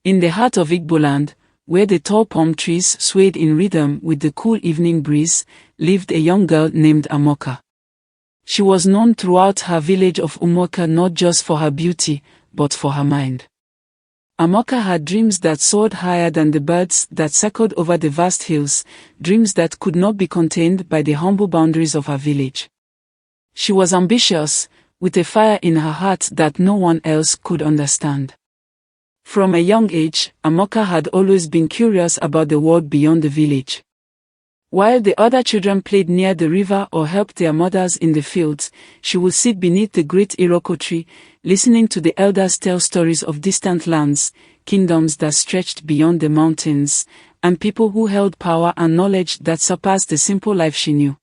In the heart of Igboland, where the tall palm trees swayed in rhythm with the cool evening breeze, lived a young girl named Amoka. She was known throughout her village of Umoka not just for her beauty, but for her mind. Amoka had dreams that soared higher than the birds that circled over the vast hills, dreams that could not be contained by the humble boundaries of her village. She was ambitious, with a fire in her heart that no one else could understand. From a young age, Amoka had always been curious about the world beyond the village. While the other children played near the river or helped their mothers in the fields, she would sit beneath the great Iroko tree, listening to the elders tell stories of distant lands, kingdoms that stretched beyond the mountains, and people who held power and knowledge that surpassed the simple life she knew.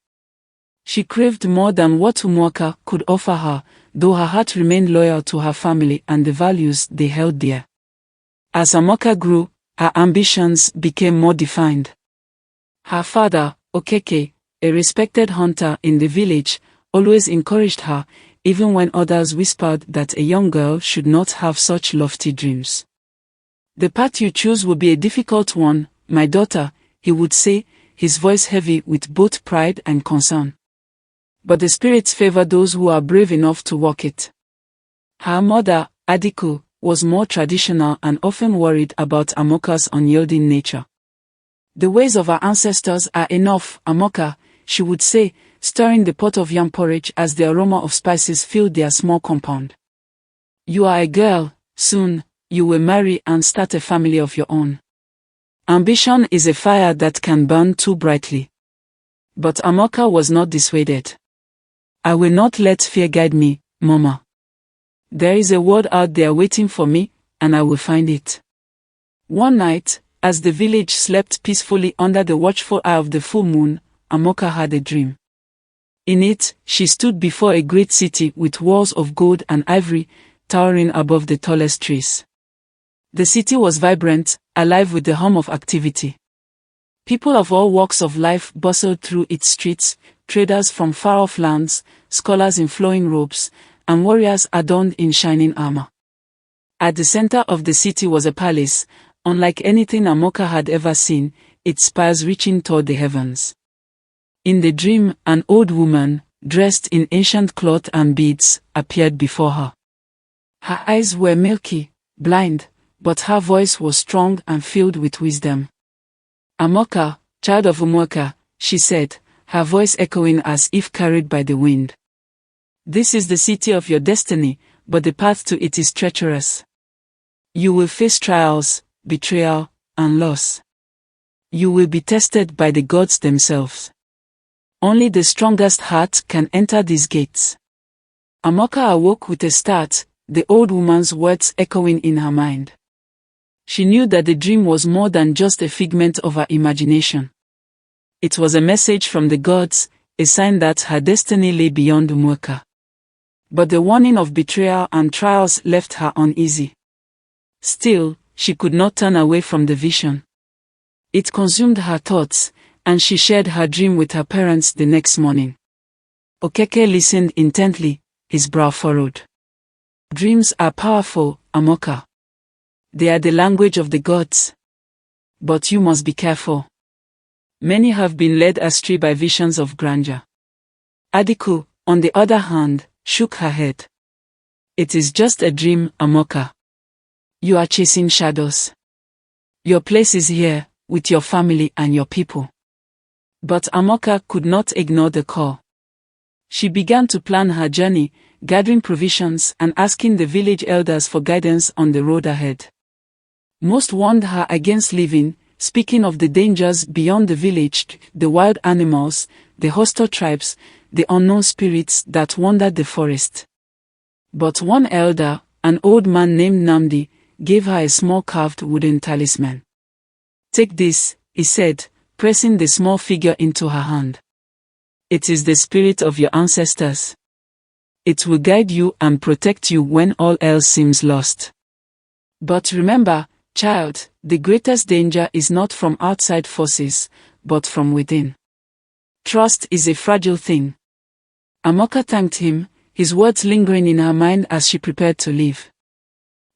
She craved more than what Umoka could offer her, though her heart remained loyal to her family and the values they held dear. As Amoka grew, her ambitions became more defined. Her father, Okeke, a respected hunter in the village, always encouraged her, even when others whispered that a young girl should not have such lofty dreams. "The path you choose will be a difficult one, my daughter," he would say, his voice heavy with both pride and concern. "But the spirits favor those who are brave enough to walk it." Her mother, Adiku, was more traditional and often worried about Amoka's unyielding nature. "The ways of our ancestors are enough, Amoka," she would say, stirring the pot of yam porridge as the aroma of spices filled their small compound. "You are a girl, soon, you will marry and start a family of your own. Ambition is a fire that can burn too brightly." But Amoka was not dissuaded. "I will not let fear guide me, Mama. There is a world out there waiting for me, and I will find it." One night, as the village slept peacefully under the watchful eye of the full moon, Amoka had a dream. In it, she stood before a great city with walls of gold and ivory, towering above the tallest trees. The city was vibrant, alive with the hum of activity. People of all walks of life bustled through its streets, traders from far-off lands, scholars in flowing robes, and warriors adorned in shining armor. At the center of the city was a palace, unlike anything Amoka had ever seen, its spires reaching toward the heavens. In the dream, an old woman, dressed in ancient cloth and beads, appeared before her. Her eyes were milky, blind, but her voice was strong and filled with wisdom. "Amoka, child of Umoka," she said, her voice echoing as if carried by the wind. "This is the city of your destiny, but the path to it is treacherous. You will face trials, betrayal, and loss. You will be tested by the gods themselves. Only the strongest heart can enter these gates." Amoka awoke with a start, the old woman's words echoing in her mind. She knew that the dream was more than just a figment of her imagination. It was a message from the gods, a sign that her destiny lay beyond Umoka. But the warning of betrayal and trials left her uneasy. Still, she could not turn away from the vision. It consumed her thoughts, and she shared her dream with her parents the next morning. Okeke listened intently, his brow furrowed. "Dreams are powerful, Amoka. They are the language of the gods. But you must be careful. Many have been led astray by visions of grandeur." Adiku, on the other hand, shook her head. "It is just a dream, Amoka. You are chasing shadows. Your place is here, with your family and your people." But Amoka could not ignore the call. She began to plan her journey, gathering provisions and asking the village elders for guidance on the road ahead. Most warned her against leaving, speaking of the dangers beyond the village, the wild animals, the hostile tribes, the unknown spirits that wandered the forest. But one elder, an old man named Namdi, gave her a small carved wooden talisman. "Take this," he said, pressing the small figure into her hand. "It is the spirit of your ancestors. It will guide you and protect you when all else seems lost. But remember, child, the greatest danger is not from outside forces, but from within. Trust is a fragile thing." Amoka thanked him, his words lingering in her mind as she prepared to leave.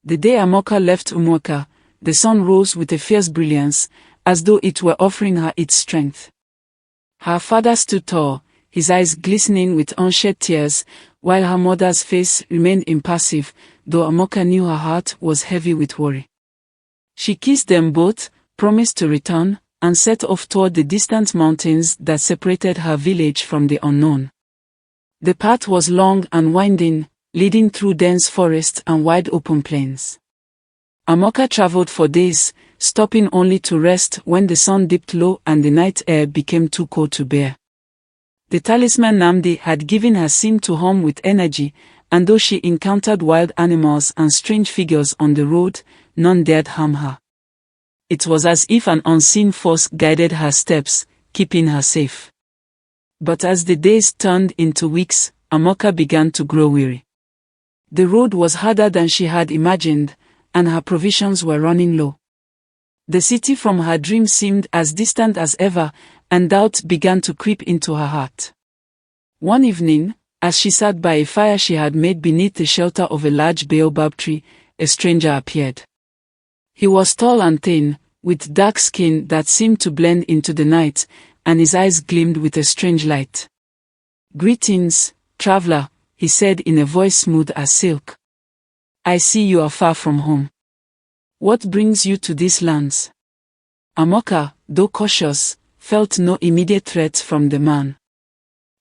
The day Amoka left Umoka, the sun rose with a fierce brilliance, as though it were offering her its strength. Her father stood tall, his eyes glistening with unshed tears, while her mother's face remained impassive, though Amoka knew her heart was heavy with worry. She kissed them both, promised to return, and set off toward the distant mountains that separated her village from the unknown. The path was long and winding, leading through dense forests and wide open plains. Amoka traveled for days, stopping only to rest when the sun dipped low and the night air became too cold to bear. The talisman Namdi had given her seemed to hum with energy, and though she encountered wild animals and strange figures on the road, none dared harm her. It was as if an unseen force guided her steps, keeping her safe. But as the days turned into weeks, Amoka began to grow weary. The road was harder than she had imagined, and her provisions were running low. The city from her dream seemed as distant as ever, and doubt began to creep into her heart. One evening, as she sat by a fire she had made beneath the shelter of a large baobab tree, a stranger appeared. He was tall and thin, with dark skin that seemed to blend into the night, and his eyes gleamed with a strange light. "Greetings, traveler," he said in a voice smooth as silk. "I see you are far from home. What brings you to these lands?" Amoka, though cautious, felt no immediate threat from the man.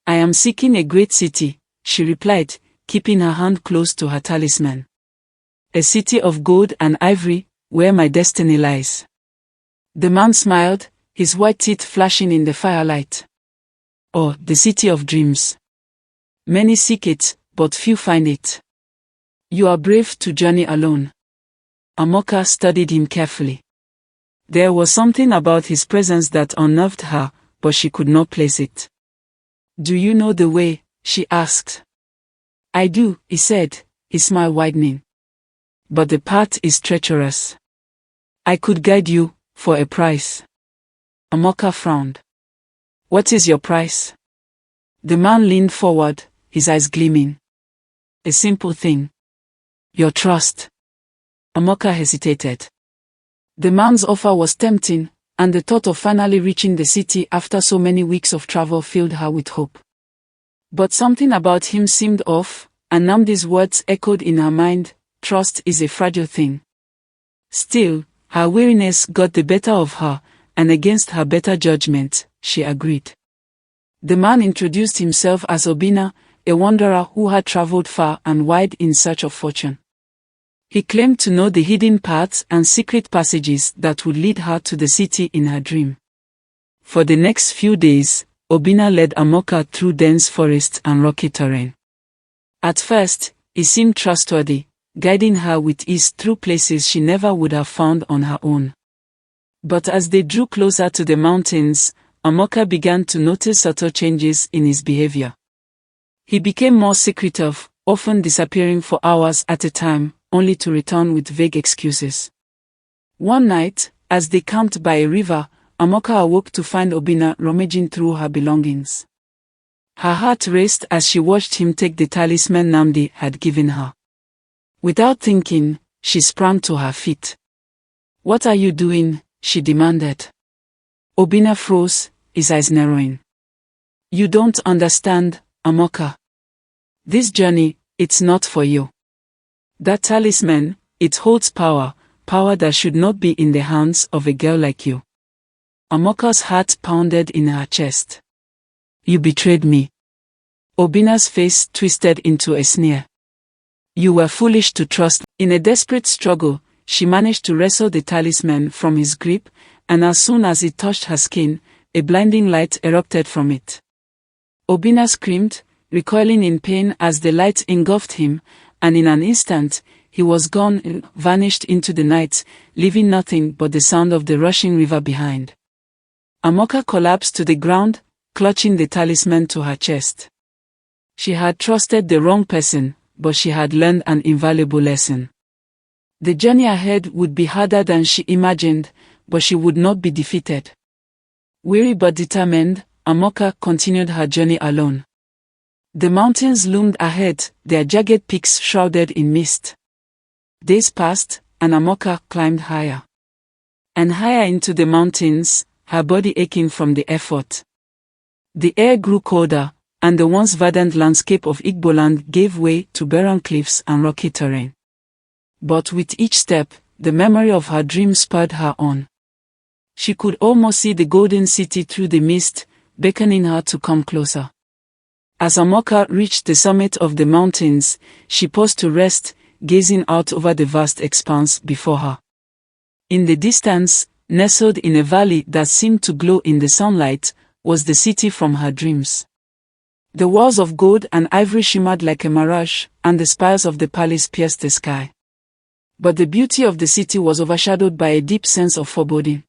"I am seeking a great city," she replied, keeping her hand close to her talisman. "A city of gold and ivory, where my destiny lies." The man smiled, his white teeth flashing in the firelight. "Oh, the city of dreams. Many seek it, but few find it. You are brave to journey alone." Amoka studied him carefully. There was something about his presence that unnerved her, but she could not place it. "Do you know the way?" she asked. "I do," he said, his smile widening. "But the path is treacherous. I could guide you, for a price." Amoka frowned. "What is your price?" The man leaned forward, his eyes gleaming. "A simple thing. Your trust." Amoka hesitated. The man's offer was tempting, and the thought of finally reaching the city after so many weeks of travel filled her with hope. But something about him seemed off, and Namdi's words echoed in her mind, "Trust is a fragile thing." Still, her weariness got the better of her, and against her better judgment, she agreed. The man introduced himself as Obina, a wanderer who had traveled far and wide in search of fortune. He claimed to know the hidden paths and secret passages that would lead her to the city in her dream. For the next few days, Obina led Amoka through dense forests and rocky terrain. At first, he seemed trustworthy, guiding her with ease through places she never would have found on her own. But as they drew closer to the mountains, Amoka began to notice subtle changes in his behavior. He became more secretive, often disappearing for hours at a time, only to return with vague excuses. One night, as they camped by a river, Amoka awoke to find Obina rummaging through her belongings. Her heart raced as she watched him take the talisman Namdi had given her. Without thinking, she sprang to her feet. "What are you doing?" she demanded. Obina froze, his eyes narrowing. "You don't understand, Amoka. This journey, it's not for you. That talisman, it holds power that should not be in the hands of a girl like you." Amoka's heart pounded in her chest. "You betrayed me." Obina's face twisted into a sneer. "You were foolish to trust." In a desperate struggle, she managed to wrestle the talisman from his grip, and as soon as it touched her skin, a blinding light erupted from it. Obina screamed, recoiling in pain as the light engulfed him, and in an instant, he was gone, vanished into the night, leaving nothing but the sound of the rushing river behind. Amoka collapsed to the ground, clutching the talisman to her chest. She had trusted the wrong person, but she had learned an invaluable lesson. The journey ahead would be harder than she imagined, but she would not be defeated. Weary but determined, Amoka continued her journey alone. The mountains loomed ahead, their jagged peaks shrouded in mist. Days passed, and Amoka climbed higher. and higher into the mountains, her body aching from the effort. The air grew colder, and the once verdant landscape of Igboland gave way to barren cliffs and rocky terrain. But with each step, the memory of her dream spurred her on. She could almost see the golden city through the mist, beckoning her to come closer. As Amoka reached the summit of the mountains, she paused to rest, gazing out over the vast expanse before her. In the distance, nestled in a valley that seemed to glow in the sunlight, was the city from her dreams. The walls of gold and ivory shimmered like a mirage, and the spires of the palace pierced the sky. But the beauty of the city was overshadowed by a deep sense of foreboding.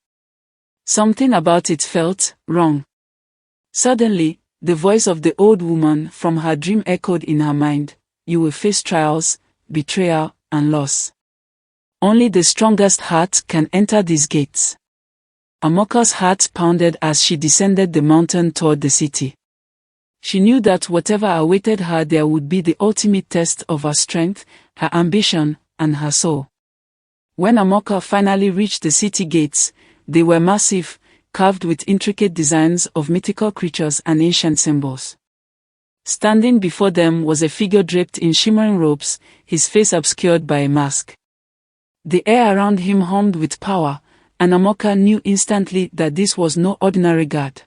Something about it felt wrong. Suddenly, the voice of the old woman from her dream echoed in her mind. You will face trials, betrayal, and loss. Only the strongest heart can enter these gates. Amoka's heart pounded as she descended the mountain toward the city. She knew that whatever awaited her there would be the ultimate test of her strength, her ambition, and her soul. When Amoka finally reached the city gates, they were massive, carved with intricate designs of mythical creatures and ancient symbols. Standing before them was a figure draped in shimmering robes, his face obscured by a mask. The air around him hummed with power, and Amoka knew instantly that this was no ordinary god.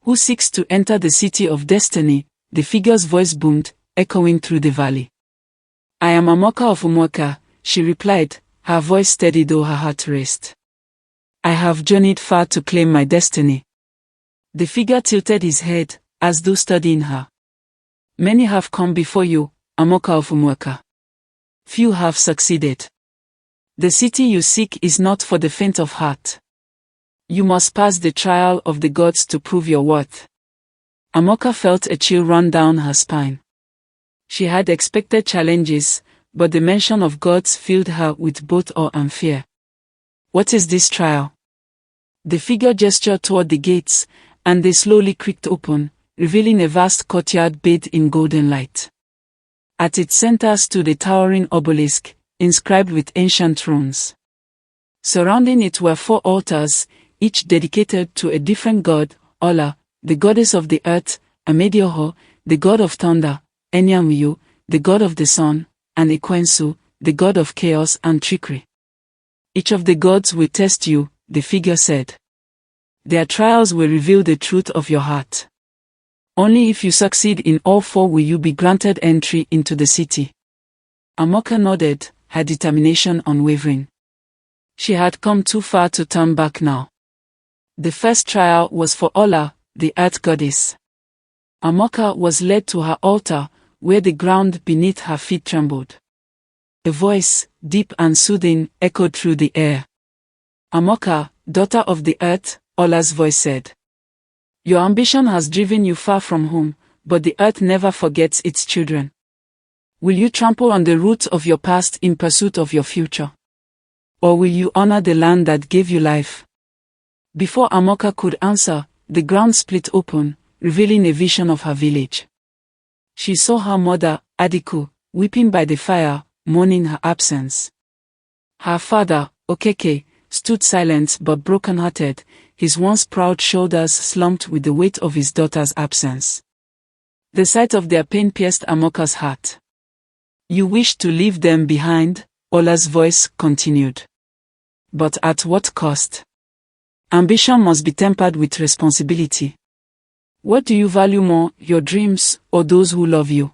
Who seeks to enter the city of destiny? The figure's voice boomed, echoing through the valley. I am Amoka of Umoka, she replied, her voice steady though her heart raced. I have journeyed far to claim my destiny. The figure tilted his head, as though studying her. Many have come before you, Amoka of Umoka. Few have succeeded. The city you seek is not for the faint of heart. You must pass the trial of the gods to prove your worth. Amoka felt a chill run down her spine. She had expected challenges, but the mention of gods filled her with both awe and fear. What is this trial? The figure gestured toward the gates, and they slowly creaked open, revealing a vast courtyard bathed in golden light. At its center stood a towering obelisk, inscribed with ancient runes. Surrounding it were 4 altars, each dedicated to a different god: Ola, the goddess of the earth; Amedioho, the god of thunder; Enyamyu, the god of the sun; and Ekwensu, the god of chaos and trickery. Each of the gods will test you, the figure said. Their trials will reveal the truth of your heart. Only if you succeed in all 4 will you be granted entry into the city. Amoka nodded, her determination unwavering. She had come too far to turn back now. The first trial was for Ola, the earth goddess. Amoka was led to her altar, where the ground beneath her feet trembled. A voice, deep and soothing, echoed through the air. Amoka, daughter of the earth, Ola's voice said. Your ambition has driven you far from home, but the earth never forgets its children. Will you trample on the roots of your past in pursuit of your future? Or will you honor the land that gave you life? Before Amoka could answer, the ground split open, revealing a vision of her village. She saw her mother, Adiku, weeping by the fire, mourning her absence. Her father, Okeke, stood silent but broken-hearted, his once proud shoulders slumped with the weight of his daughter's absence. The sight of their pain pierced Amoka's heart. You wish to leave them behind, Ola's voice continued. But at what cost? Ambition must be tempered with responsibility. What do you value more, your dreams, or those who love you?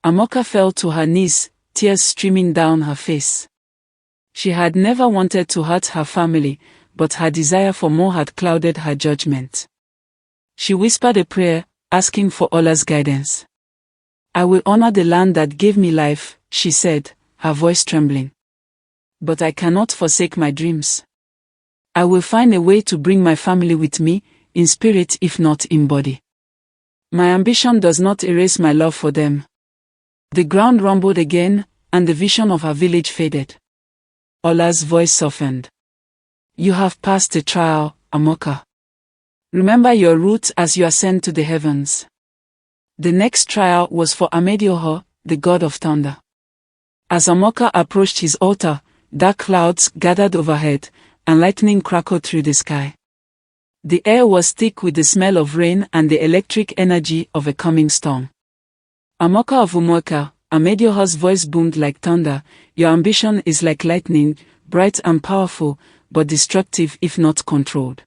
Amoka fell to her knees, tears streaming down her face. She had never wanted to hurt her family, but her desire for more had clouded her judgment. She whispered a prayer, asking for Ola's guidance. I will honor the land that gave me life, she said, her voice trembling. But I cannot forsake my dreams. I will find a way to bring my family with me, in spirit if not in body. My ambition does not erase my love for them. The ground rumbled again, and the vision of her village faded. Ola's voice softened. You have passed the trial, Amoka. Remember your roots as you ascend to the heavens. The next trial was for Amedioho, the god of thunder. As Amoka approached his altar, dark clouds gathered overhead, and lightning crackled through the sky. The air was thick with the smell of rain and the electric energy of a coming storm. Amoka of Umoka, Amedioha's voice boomed like thunder. Your ambition is like lightning, bright and powerful, but destructive if not controlled.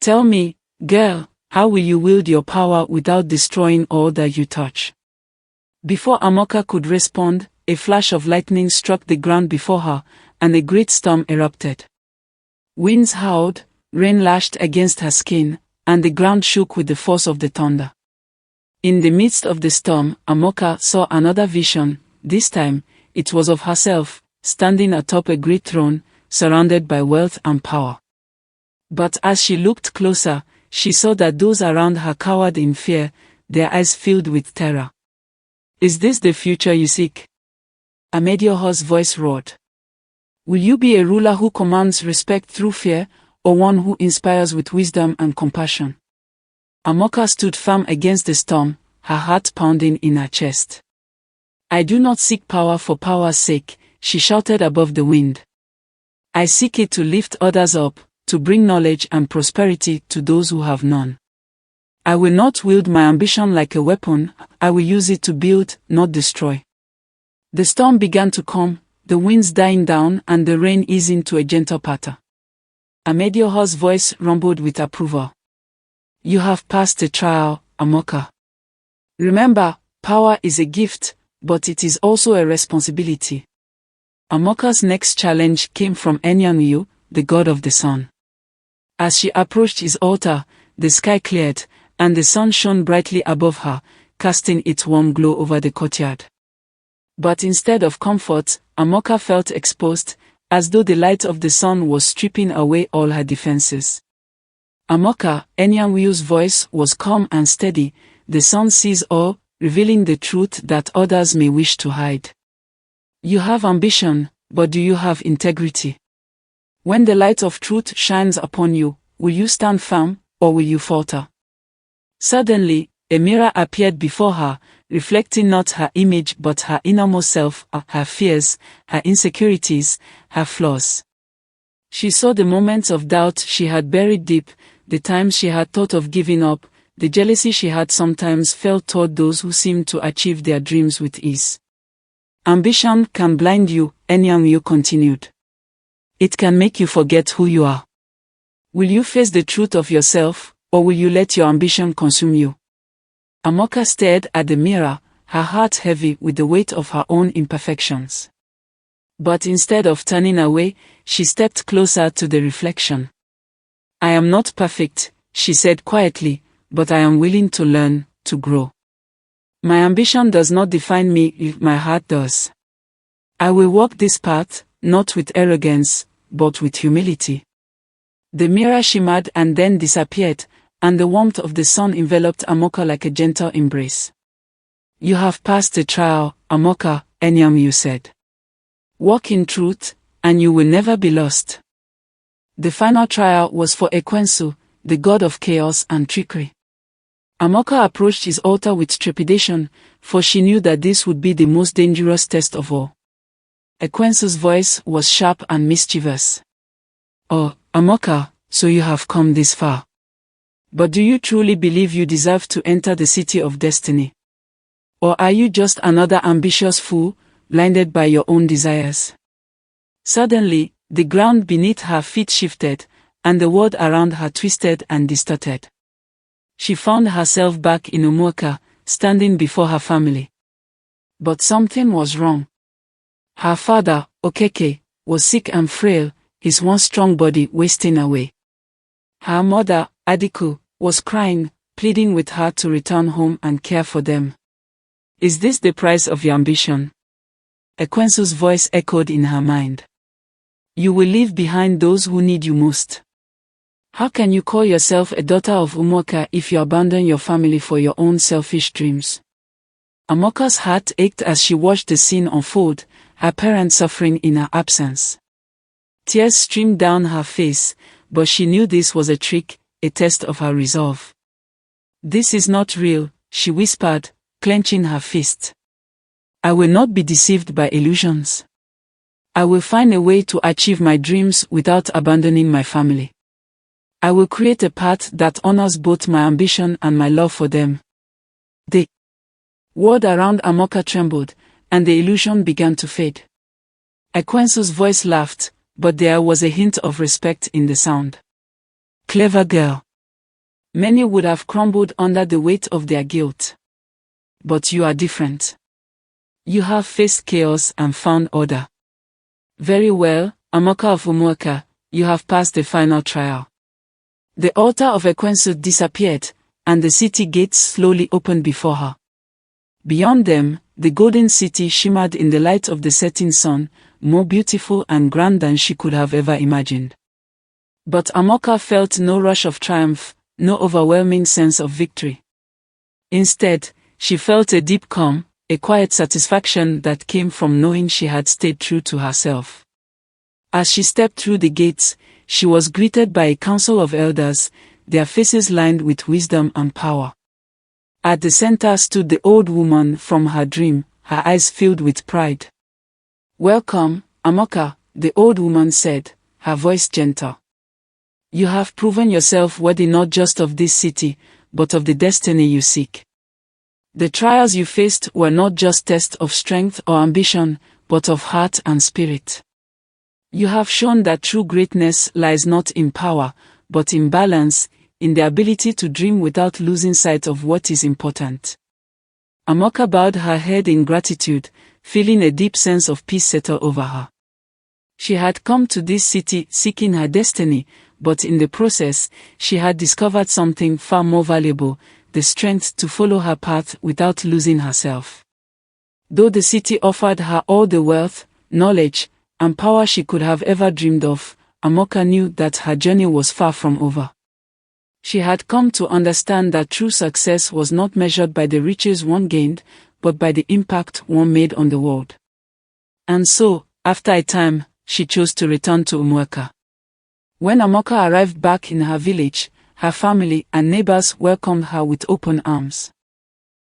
Tell me, girl, how will you wield your power without destroying all that you touch? Before Amoka could respond, a flash of lightning struck the ground before her, and a great storm erupted. Winds howled, rain lashed against her skin, and the ground shook with the force of the thunder. In the midst of the storm, Amoka saw another vision. This time, it was of herself, standing atop a great throne, surrounded by wealth and power. But as she looked closer, she saw that those around her cowered in fear, their eyes filled with terror. Is this the future you seek? Amedioha's voice roared. Will you be a ruler who commands respect through fear, or one who inspires with wisdom and compassion? Amoka stood firm against the storm, her heart pounding in her chest. I do not seek power for power's sake, she shouted above the wind. I seek it to lift others up, to bring knowledge and prosperity to those who have none. I will not wield my ambition like a weapon, I will use it to build, not destroy. The storm began to come, the winds dying down and the rain easing to a gentle patter. Amedioha's voice rumbled with approval. You have passed the trial, Amoka. Remember, power is a gift, but it is also a responsibility. Amoka's next challenge came from Enyanyu, the god of the sun. As she approached his altar, the sky cleared, and the sun shone brightly above her, casting its warm glow over the courtyard. But instead of comfort, Amoka felt exposed, as though the light of the sun was stripping away all her defenses. Amoka, Enyanyu's voice was calm and steady. The sun sees all, revealing the truth that others may wish to hide. You have ambition, but do you have integrity? When the light of truth shines upon you, will you stand firm, or will you falter? Suddenly, a mirror appeared before her, reflecting not her image but her innermost self, her fears, her insecurities, her flaws. She saw the moments of doubt she had buried deep, the times she had thought of giving up, the jealousy she had sometimes felt toward those who seemed to achieve their dreams with ease. Ambition can blind you, Enyanyu continued. It can make you forget who you are. Will you face the truth of yourself, or will you let your ambition consume you? Amoka stared at the mirror, her heart heavy with the weight of her own imperfections. But instead of turning away, she stepped closer to the reflection. I am not perfect, she said quietly, but I am willing to learn, to grow. My ambition does not define me if my heart does. I will walk this path, not with arrogance, but with humility. The mirror shimmered and then disappeared, and the warmth of the sun enveloped Amoka like a gentle embrace. You have passed the trial, Amoka, Enyanyu said. Walk in truth, and you will never be lost. The final trial was for Ekwensu, the god of chaos and trickery. Amoka approached his altar with trepidation, for she knew that this would be the most dangerous test of all. Ekwensu's voice was sharp and mischievous. Oh, Amoka, so you have come this far. But do you truly believe you deserve to enter the city of destiny? Or are you just another ambitious fool, blinded by your own desires? Suddenly, the ground beneath her feet shifted, and the world around her twisted and distorted. She found herself back in Umoka, standing before her family. But something was wrong. Her father, Okeke, was sick and frail, his once strong body wasting away. Her mother, Adiku, was crying, pleading with her to return home and care for them. Is this the price of your ambition? Ekwensu's voice echoed in her mind. You will leave behind those who need you most. How can you call yourself a daughter of Umoka if you abandon your family for your own selfish dreams? Amoka's heart ached as she watched the scene unfold, her parents suffering in her absence. Tears streamed down her face, but she knew this was a trick, a test of her resolve. This is not real, she whispered, clenching her fist. I will not be deceived by illusions. I will find a way to achieve my dreams without abandoning my family. I will create a path that honors both my ambition and my love for them. The world around Amoka trembled, and the illusion began to fade. Ekwensu's voice laughed, but there was a hint of respect in the sound. Clever girl. Many would have crumbled under the weight of their guilt. But you are different. You have faced chaos and found order. Very well, Amoka of Umuoka, you have passed the final trial. The altar of Ekwensu disappeared, and the city gates slowly opened before her. Beyond them, the golden city shimmered in the light of the setting sun, more beautiful and grand than she could have ever imagined. But Amoka felt no rush of triumph, no overwhelming sense of victory. Instead, she felt a deep calm, a quiet satisfaction that came from knowing she had stayed true to herself. As she stepped through the gates, she was greeted by a council of elders, their faces lined with wisdom and power. At the center stood the old woman from her dream, her eyes filled with pride. "Welcome, Amoka," the old woman said, her voice gentle. "You have proven yourself worthy not just of this city, but of the destiny you seek. The trials you faced were not just tests of strength or ambition, but of heart and spirit. You have shown that true greatness lies not in power, but in balance, in the ability to dream without losing sight of what is important." Amoka bowed her head in gratitude, feeling a deep sense of peace settle over her. She had come to this city seeking her destiny, but in the process, she had discovered something far more valuable, the strength to follow her path without losing herself. Though the city offered her all the wealth, knowledge, and power she could have ever dreamed of, Amoka knew that her journey was far from over. She had come to understand that true success was not measured by the riches one gained, but by the impact one made on the world. And so, after a time, she chose to return to Umuoka. When Amoka arrived back in her village, her family and neighbors welcomed her with open arms.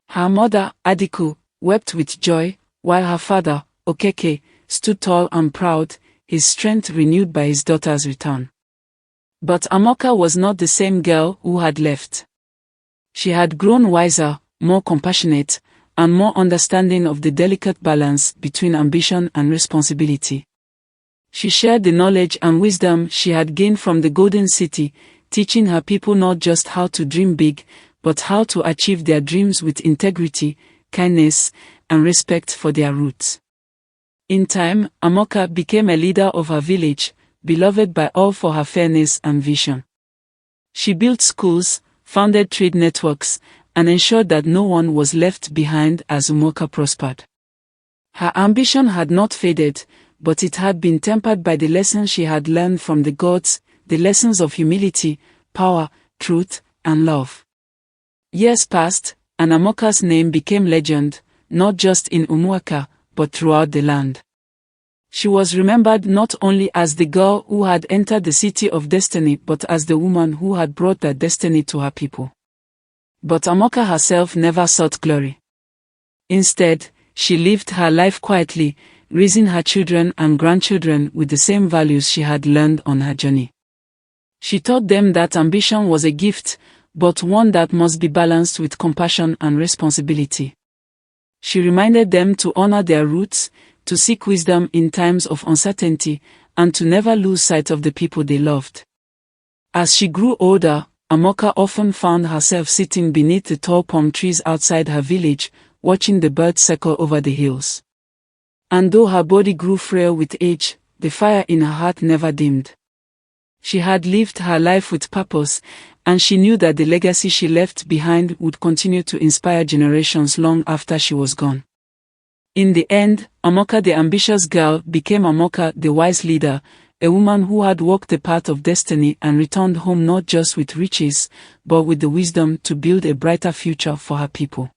Her mother, Adiku, wept with joy, while her father, Okeke, stood tall and proud, his strength renewed by his daughter's return. But Amoka was not the same girl who had left. She had grown wiser, more compassionate, and more understanding of the delicate balance between ambition and responsibility. She shared the knowledge and wisdom she had gained from the Golden City, teaching her people not just how to dream big, but how to achieve their dreams with integrity, kindness, and respect for their roots. In time, Amoka became a leader of her village, beloved by all for her fairness and vision. She built schools, founded trade networks, and ensured that no one was left behind as Umuoka prospered. Her ambition had not faded, but it had been tempered by the lessons she had learned from the gods, the lessons of humility, power, truth, and love. Years passed, and Amoka's name became legend, not just in Umuoka, but throughout the land. She was remembered not only as the girl who had entered the city of destiny but as the woman who had brought that destiny to her people. But Amoka herself never sought glory. Instead, she lived her life quietly, raising her children and grandchildren with the same values she had learned on her journey. She taught them that ambition was a gift, but one that must be balanced with compassion and responsibility. She reminded them to honor their roots, to seek wisdom in times of uncertainty, and to never lose sight of the people they loved. As she grew older, Amoka often found herself sitting beneath the tall palm trees outside her village, watching the birds circle over the hills. And though her body grew frail with age, the fire in her heart never dimmed. She had lived her life with purpose, and she knew that the legacy she left behind would continue to inspire generations long after she was gone. In the end, Amoka the Ambitious Girl became Amoka the Wise Leader, a woman who had walked the path of destiny and returned home not just with riches, but with the wisdom to build a brighter future for her people.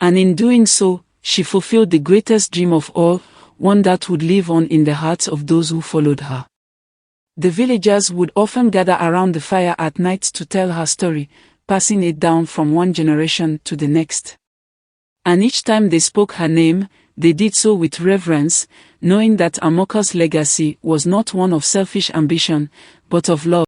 And in doing so, she fulfilled the greatest dream of all, one that would live on in the hearts of those who followed her. The villagers would often gather around the fire at night to tell her story, passing it down from one generation to the next. And each time they spoke her name, they did so with reverence, knowing that Amoka's legacy was not one of selfish ambition, but of love.